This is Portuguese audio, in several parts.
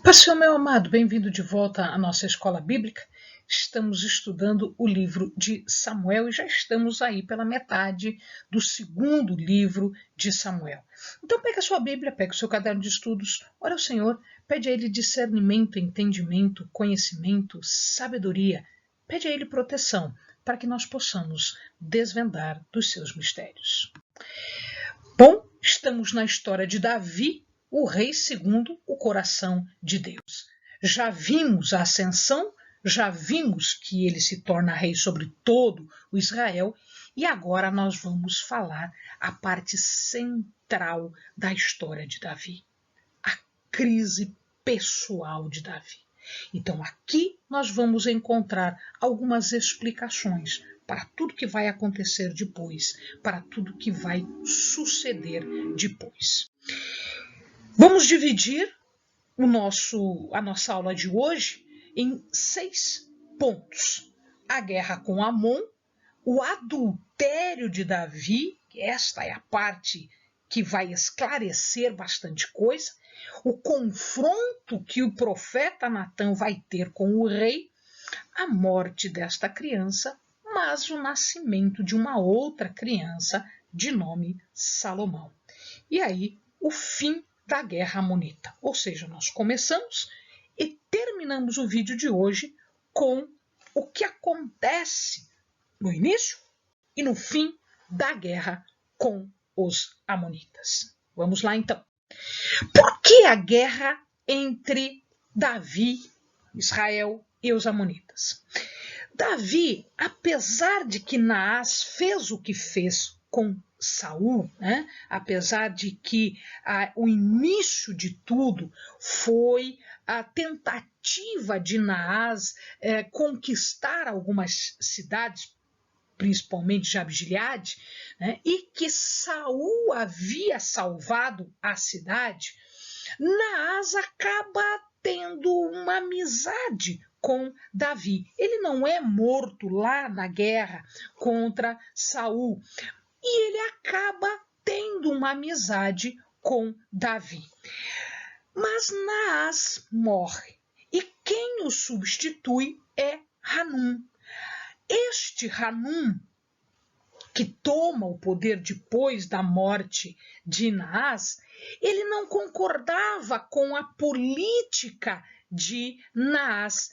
Pastor, meu amado, bem-vindo de volta à nossa escola bíblica. Estamos estudando o livro de Samuel e já estamos aí pela metade do segundo livro de Samuel. Então pega a sua Bíblia, pega o seu caderno de estudos, ora ao Senhor, pede a Ele discernimento, entendimento, conhecimento, sabedoria, pede a Ele proteção, para que nós possamos desvendar dos seus mistérios. Bom, estamos na história de Davi, o rei segundo o coração de Deus. Já vimos a ascensão, já vimos que ele se torna rei sobre todo o Israel, e agora nós vamos falar a parte central da história de Davi, a crise pessoal de Davi. Então aqui nós vamos encontrar algumas explicações para tudo que vai acontecer depois, para tudo que vai suceder depois. Vamos dividir a nossa aula de hoje em 6 pontos. A guerra com Amon, o adultério de Davi, esta é a parte que vai esclarecer bastante coisa, o confronto que o profeta Natã vai ter com o rei, a morte desta criança, mas o nascimento de uma outra criança de nome Salomão. E aí, o fim da guerra amonita. Ou seja, nós começamos e terminamos o vídeo de hoje com o que acontece no início e no fim da guerra com os amonitas. Vamos lá então. Por que a guerra entre Davi, Israel e os amonitas? Davi, apesar de que Naás fez o que fez com Saul, apesar de que o início de tudo foi a tentativa de Naás conquistar algumas cidades, principalmente Jabes-Gileade, e que Saul havia salvado a cidade, Naás acaba tendo uma amizade com Davi. Ele não é morto lá na guerra contra Saul, e ele acaba tendo uma amizade com Davi. Mas Naás morre, e quem o substitui é Hanum. Este Hanum, que toma o poder depois da morte de Naás, ele não concordava com a política de Naás.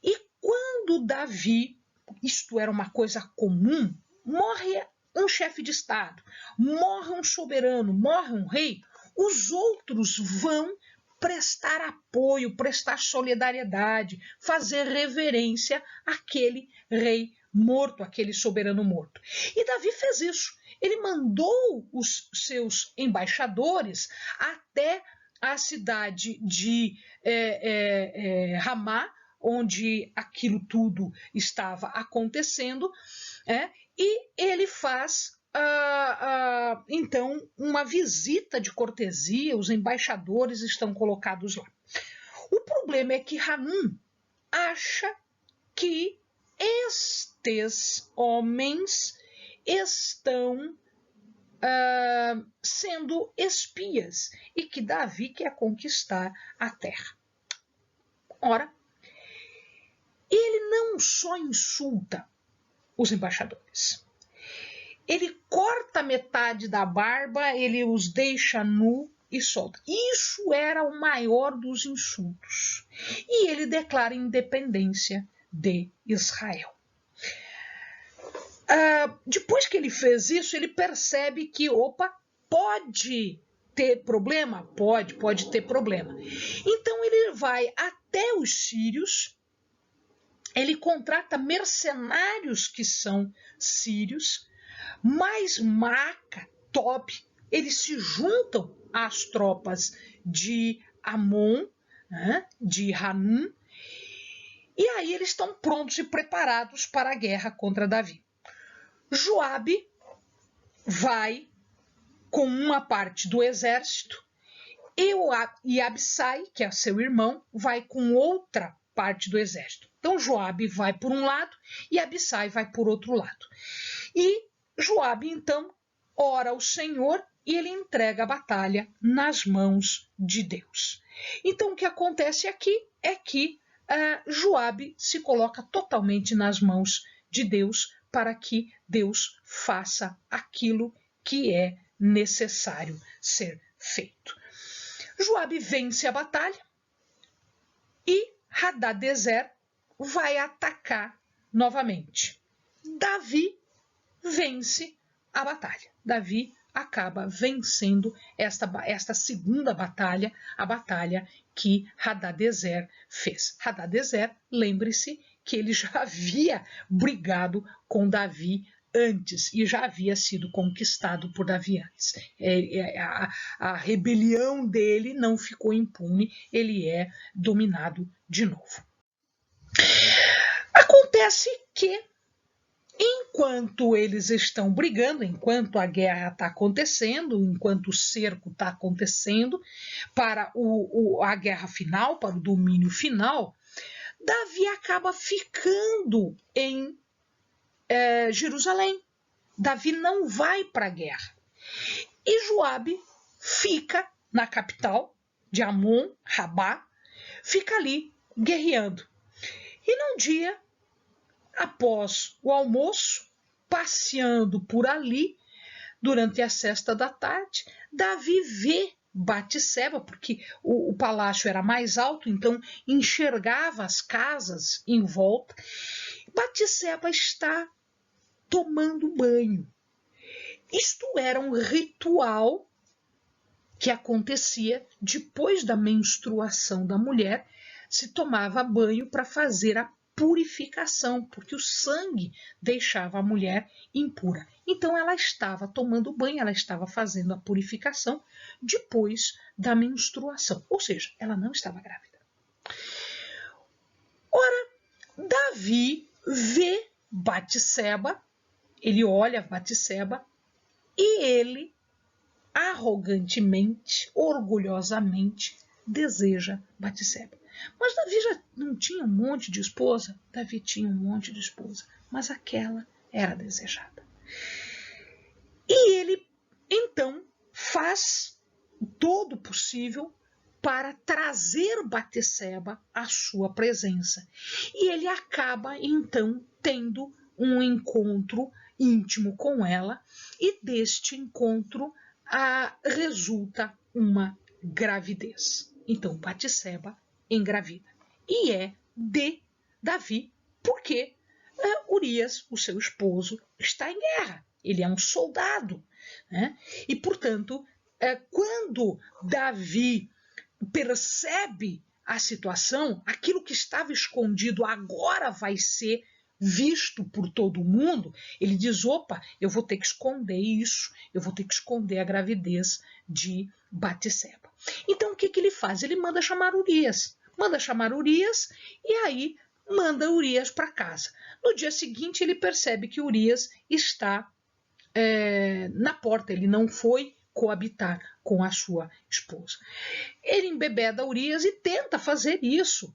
E quando Davi, isto era uma coisa comum, morre um chefe de Estado, morre um soberano, morre um rei, os outros vão prestar apoio, prestar solidariedade, fazer reverência àquele rei morto, aquele soberano morto. E Davi fez isso. Ele mandou os seus embaixadores até a cidade de Ramá, onde aquilo tudo estava acontecendo, e ele faz então uma visita de cortesia, os embaixadores estão colocados lá. O problema é que Hanum acha que estes homens estão sendo espias e que Davi quer conquistar a terra. Ora, ele não só insulta os embaixadores, ele corta metade da barba, ele os deixa nu e solta. Isso era o maior dos insultos. E ele declara independência de Israel. Depois que ele fez isso, ele percebe que, pode ter problema? Pode ter problema. Então ele vai até os sírios, ele contrata mercenários que são sírios, mais Maaca, Tob, eles se juntam às tropas de Amon, de Hanum, e aí eles estão prontos e preparados para a guerra contra Davi. Joabe vai com uma parte do exército e Abissai, que é seu irmão, vai com outra parte do exército. Então Joabe vai por um lado e Abissai vai por outro lado. E Joabe, então, ora ao Senhor e ele entrega a batalha nas mãos de Deus. Então o que acontece aqui é que Joabe se coloca totalmente nas mãos de Deus para que Deus faça aquilo que é necessário ser feito. Joabe vence a batalha e Hadadezer vai atacar novamente. Davi vence a batalha. Davi acaba vencendo esta segunda batalha, a batalha que Hadadezer fez. Hadadezer, lembre-se que ele já havia brigado com Davi antes e já havia sido conquistado por Davi antes. A rebelião dele não ficou impune, ele é dominado de novo. Acontece que enquanto eles estão brigando, enquanto a guerra está acontecendo, enquanto o cerco está acontecendo, para a guerra final, para o domínio final, Davi acaba ficando em Jerusalém. Davi não vai para a guerra. E Joabe fica na capital de Amon, Rabá, fica ali guerreando. E num dia, após o almoço, passeando por ali, durante a sesta da tarde, Davi vê Batseba, porque o palácio era mais alto, então enxergava as casas em volta. Batseba está tomando banho. Isto era um ritual que acontecia depois da menstruação da mulher, se tomava banho para fazer a purificação, porque o sangue deixava a mulher impura. Então ela estava tomando banho, ela estava fazendo a purificação depois da menstruação, ou seja, ela não estava grávida. Ora, Davi vê Batseba, ele olha Batseba e ele arrogantemente, orgulhosamente deseja Batseba. Mas Davi já não tinha um monte de esposa? Davi tinha um monte de esposa, mas aquela era desejada. E ele, então, faz todo o possível para trazer Batseba à sua presença. E ele acaba, então, tendo um encontro íntimo com ela, e deste encontro resulta uma gravidez. Então, Batseba engravida. E é de Davi, porque Urias, o seu esposo, está em guerra. Ele é um soldado, né? E, portanto, quando Davi percebe a situação, aquilo que estava escondido agora vai ser visto por todo mundo, ele diz, opa, eu vou ter que esconder isso, eu vou ter que esconder a gravidez de Batseba. Então, o que ele faz? Ele manda chamar Urias. E aí manda Urias para casa. No dia seguinte, ele percebe que Urias está na porta, ele não foi coabitar com a sua esposa. Ele embebeda Urias e tenta fazer isso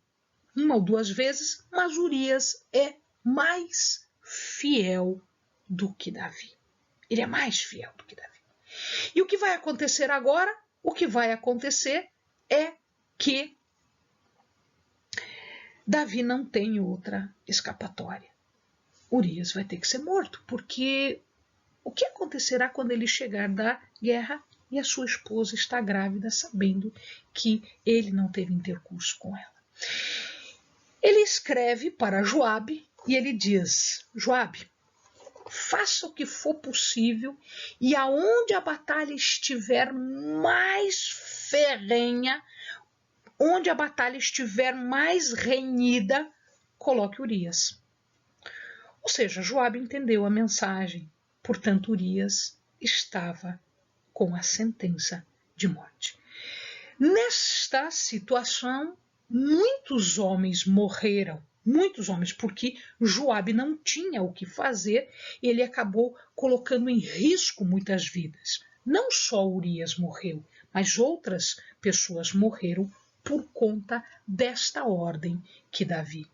uma ou duas vezes, mas Urias é mais fiel do que Davi. Ele é mais fiel do que Davi. E o que vai acontecer agora? O que vai acontecer é que Davi não tem outra escapatória. Urias vai ter que ser morto, porque o que acontecerá quando ele chegar da guerra e a sua esposa está grávida, sabendo que ele não teve intercurso com ela? Ele escreve para Joabe e ele diz, Joabe, faça o que for possível e aonde a batalha estiver mais ferrenha, onde a batalha estiver mais renhida, coloque Urias. Ou seja, Joabe entendeu a mensagem, portanto Urias estava com a sentença de morte. Nesta situação, muitos homens morreram, muitos homens, porque Joabe não tinha o que fazer, ele acabou colocando em risco muitas vidas. Não só Urias morreu, mas outras pessoas morreram por conta desta ordem que Davi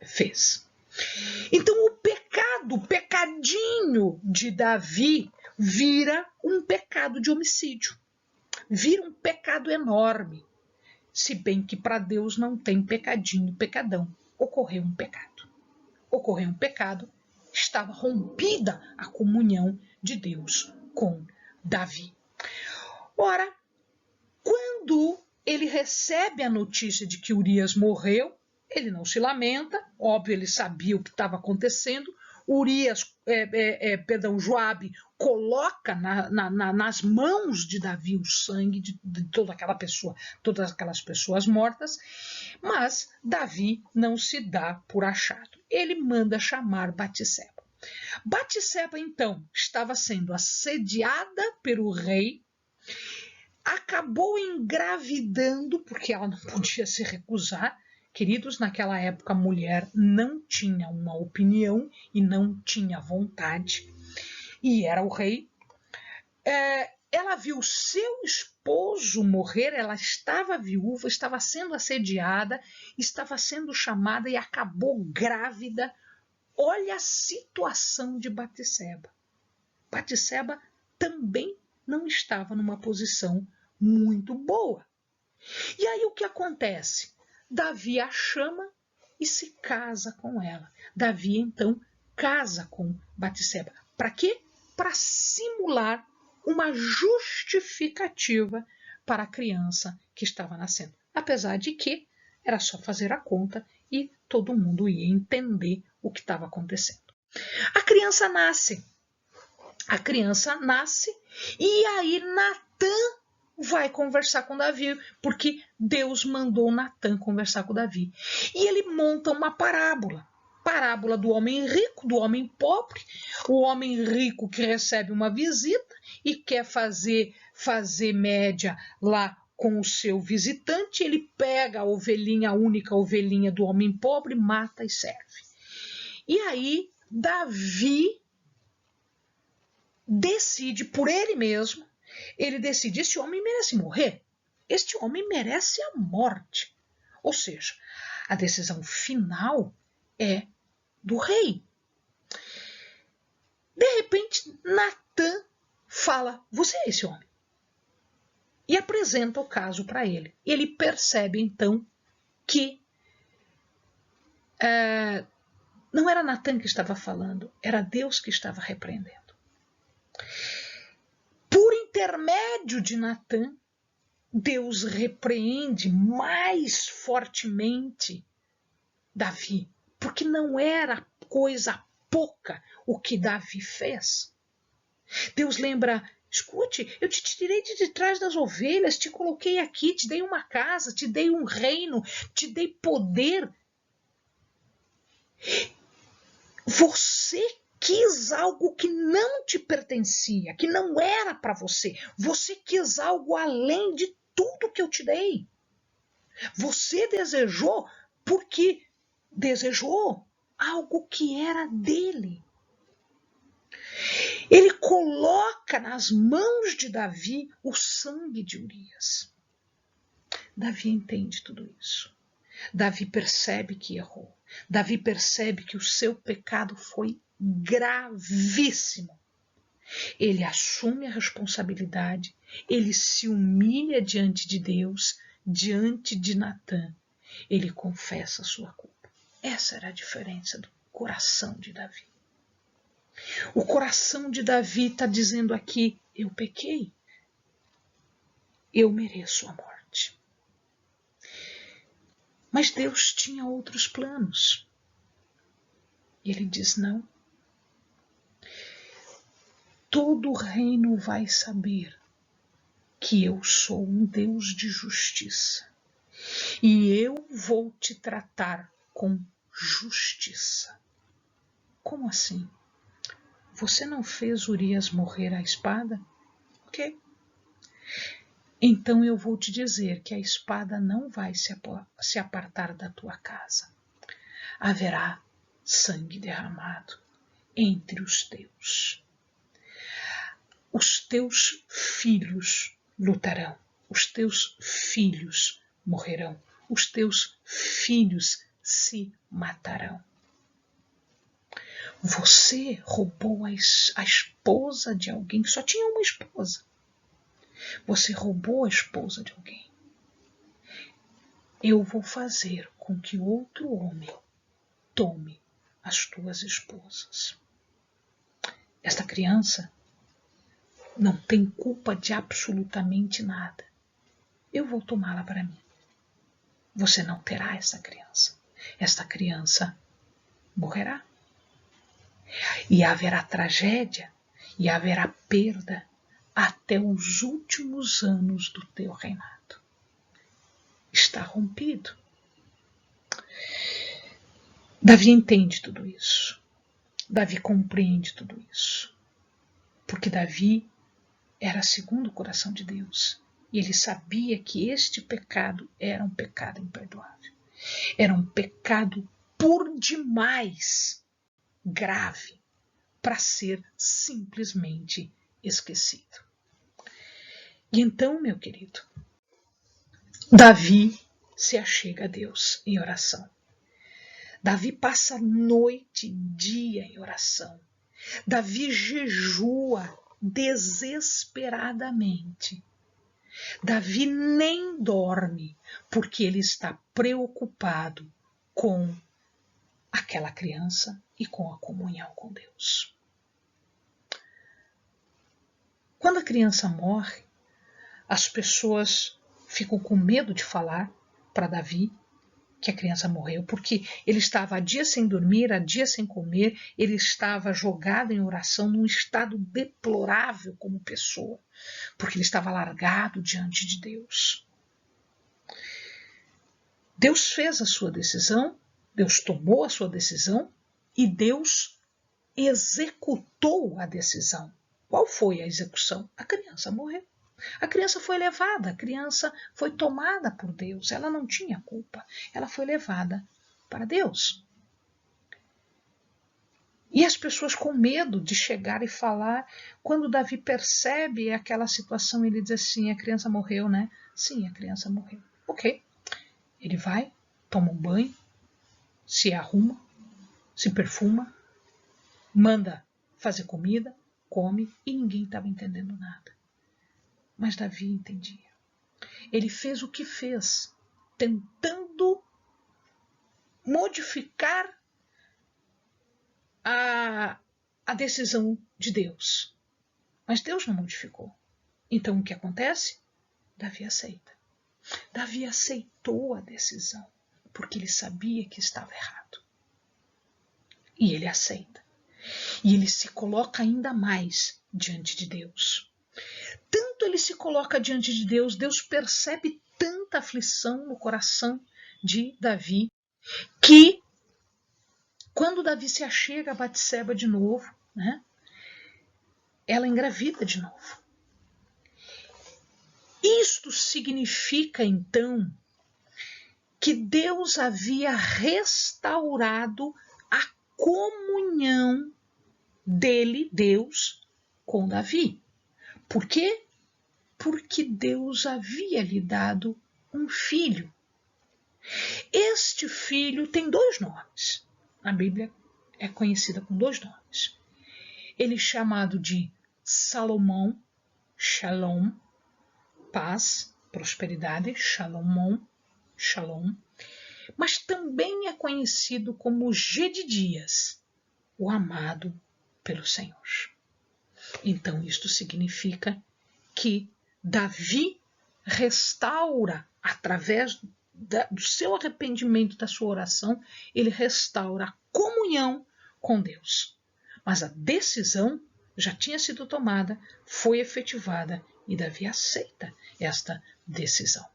fez. Então o pecadinho de Davi, vira um pecado de homicídio. Vira um pecado enorme. Se bem que para Deus não tem pecadinho, pecadão. Ocorreu um pecado. Ocorreu um pecado, estava rompida a comunhão de Deus com Davi. Ora, quando ele recebe a notícia de que Urias morreu, ele não se lamenta, óbvio, ele sabia o que estava acontecendo. Joabe coloca nas mãos de Davi o sangue de todas aquelas pessoas mortas, mas Davi não se dá por achado. Ele manda chamar Batseba. Batseba, então, estava sendo assediada pelo rei, acabou engravidando, porque ela não podia se recusar. Queridos, naquela época a mulher não tinha uma opinião e não tinha vontade, e era o rei. Ela viu seu esposo morrer, ela estava viúva, estava sendo assediada, estava sendo chamada e acabou grávida. Olha a situação de Batseba. Batseba também não estava numa posição muito boa. E aí o que acontece? Davi a chama e se casa com ela. Davi, então, casa com Batseba. Para quê? Para simular uma justificativa para a criança que estava nascendo. Apesar de que era só fazer a conta e todo mundo ia entender o que estava acontecendo. A criança nasce. E aí Natã vai conversar com Davi, porque Deus mandou Natã conversar com Davi. E ele monta uma parábola do homem rico, do homem pobre, o homem rico que recebe uma visita e quer fazer média lá com o seu visitante, ele pega a única ovelhinha do homem pobre, mata e serve. E aí Davi decide por ele mesmo, este homem merece morrer, este homem merece a morte. Ou seja, a decisão final é do rei. De repente, Natã fala, você é esse homem. E apresenta o caso para ele. Ele percebe, então, que não era Natã que estava falando, era Deus que estava repreendendo. Por intermédio de Natã, Deus repreende mais fortemente Davi, porque não era coisa pouca o que Davi fez. Deus lembra, escute, eu te tirei de trás das ovelhas, te coloquei aqui, te dei uma casa, te dei um reino, te dei poder. Você quis algo que não te pertencia, que não era para você. Você quis algo além de tudo que eu te dei. Você desejou porque desejou algo que era dele. Ele coloca nas mãos de Davi o sangue de Urias. Davi entende tudo isso. Davi percebe que errou. Davi percebe que o seu pecado foi gravíssimo. Ele assume a responsabilidade, ele se humilha diante de Deus, diante de Natã. Ele confessa a sua culpa. Essa era a diferença do coração de Davi. O coração de Davi está dizendo aqui, eu pequei, eu mereço a morte. Mas Deus tinha outros planos. E ele diz, não. Todo o reino vai saber que eu sou um Deus de justiça. E eu vou te tratar com justiça. Como assim? Você não fez Urias morrer à espada? Ok. Então eu vou te dizer que a espada não vai se apartar da tua casa. Haverá sangue derramado entre os teus. Os teus filhos lutarão, os teus filhos morrerão, os teus filhos se matarão. Você roubou a esposa de alguém que só tinha uma esposa. Você roubou a esposa de alguém. Eu vou fazer com que outro homem tome as tuas esposas. Esta criança não tem culpa de absolutamente nada. Eu vou tomá-la para mim. Você não terá essa criança. Esta criança morrerá. E haverá tragédia, e haverá perda até os últimos anos do teu reinado. Está rompido. Davi entende tudo isso. Davi compreende tudo isso. Porque Davi era segundo o coração de Deus. E ele sabia que este pecado era um pecado imperdoável. Era um pecado por demais grave para ser simplesmente esquecido. E então, meu querido, Davi se achega a Deus em oração. Davi passa noite e dia em oração. Davi jejua desesperadamente. Davi nem dorme, porque ele está preocupado com aquela criança e com a comunhão com Deus. Quando a criança morre, as pessoas ficam com medo de falar para Davi que a criança morreu, porque ele estava há dias sem dormir, há dias sem comer, ele estava jogado em oração num estado deplorável como pessoa, porque ele estava largado diante de Deus. Deus fez a sua decisão, Deus tomou a sua decisão e Deus executou a decisão. Qual foi a execução? A criança morreu. A criança foi levada, a criança foi tomada por Deus. Ela não tinha culpa. Ela foi levada para Deus. E as pessoas com medo de chegar e falar, quando Davi percebe aquela situação, ele diz assim, a criança morreu, né? Sim, a criança morreu. Ok. Ele vai, toma um banho, se arruma, se perfuma, manda fazer comida, come e ninguém estava entendendo nada. Mas Davi entendia. Ele fez o que fez, tentando modificar a decisão de Deus. Mas Deus não modificou. Então o que acontece? Davi aceita. Davi aceitou a decisão, porque ele sabia que estava errado. E ele aceita. E ele se coloca ainda mais diante de Deus. Tanto ele se coloca diante de Deus, Deus percebe tanta aflição no coração de Davi, que quando Davi se achega a Batseba de novo, né, ela engravida de novo. Isto significa, então, que Deus havia restaurado a comunhão dele, Deus, com Davi. Por quê? Porque Deus havia lhe dado um filho. Este filho tem dois nomes. A Bíblia é conhecida com dois nomes. Ele é chamado de Salomão, Shalom, paz, prosperidade, Shalomon, Shalom, mas também é conhecido como Gedidias, o amado pelo Senhor. Então isto significa que Davi restaura, através do seu arrependimento, da sua oração, ele restaura a comunhão com Deus. Mas a decisão já tinha sido tomada, foi efetivada e Davi aceita esta decisão.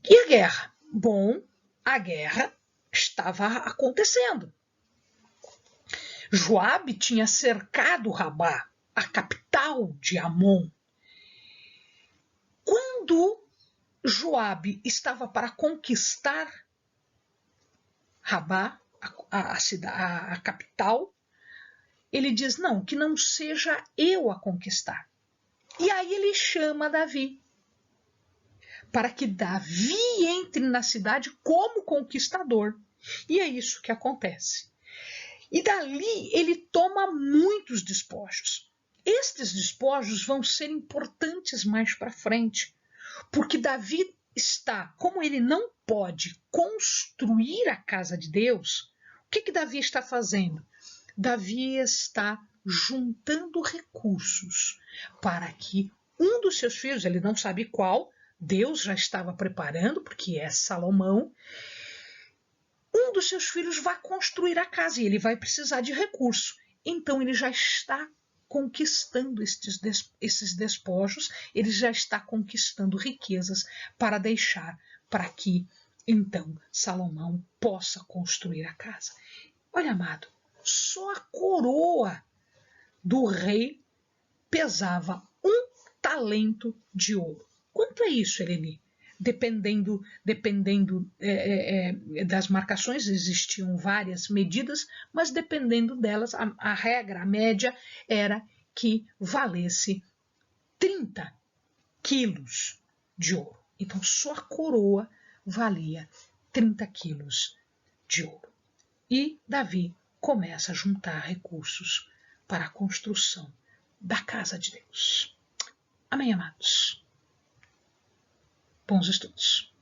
E a guerra? Bom, a guerra estava acontecendo. Joabe tinha cercado Rabá, a capital de Amon. Quando Joabe estava para conquistar Rabá, a capital, ele diz, não, que não seja eu a conquistar. E aí ele chama Davi, para que Davi entre na cidade como conquistador. E é isso que acontece. E dali ele toma muitos despojos. Estes despojos vão ser importantes mais para frente, porque Davi está, como ele não pode construir a casa de Deus, o que Davi está fazendo? Davi está juntando recursos para que um dos seus filhos, ele não sabe qual, Deus já estava preparando, porque é Salomão, um dos seus filhos vai construir a casa e ele vai precisar de recurso. Então ele já está conquistando esses despojos, ele já está conquistando riquezas para deixar para que então Salomão possa construir a casa. Olha, amado, só a coroa do rei pesava 1 talento de ouro. Quanto é isso, Eleni? Dependendo das marcações, existiam várias medidas, mas dependendo delas, a regra, a média, era que valesse 30 quilos de ouro. Então, só a coroa valia 30 quilos de ouro. E Davi começa a juntar recursos para a construção da casa de Deus. Amém, amados? Bons estudos.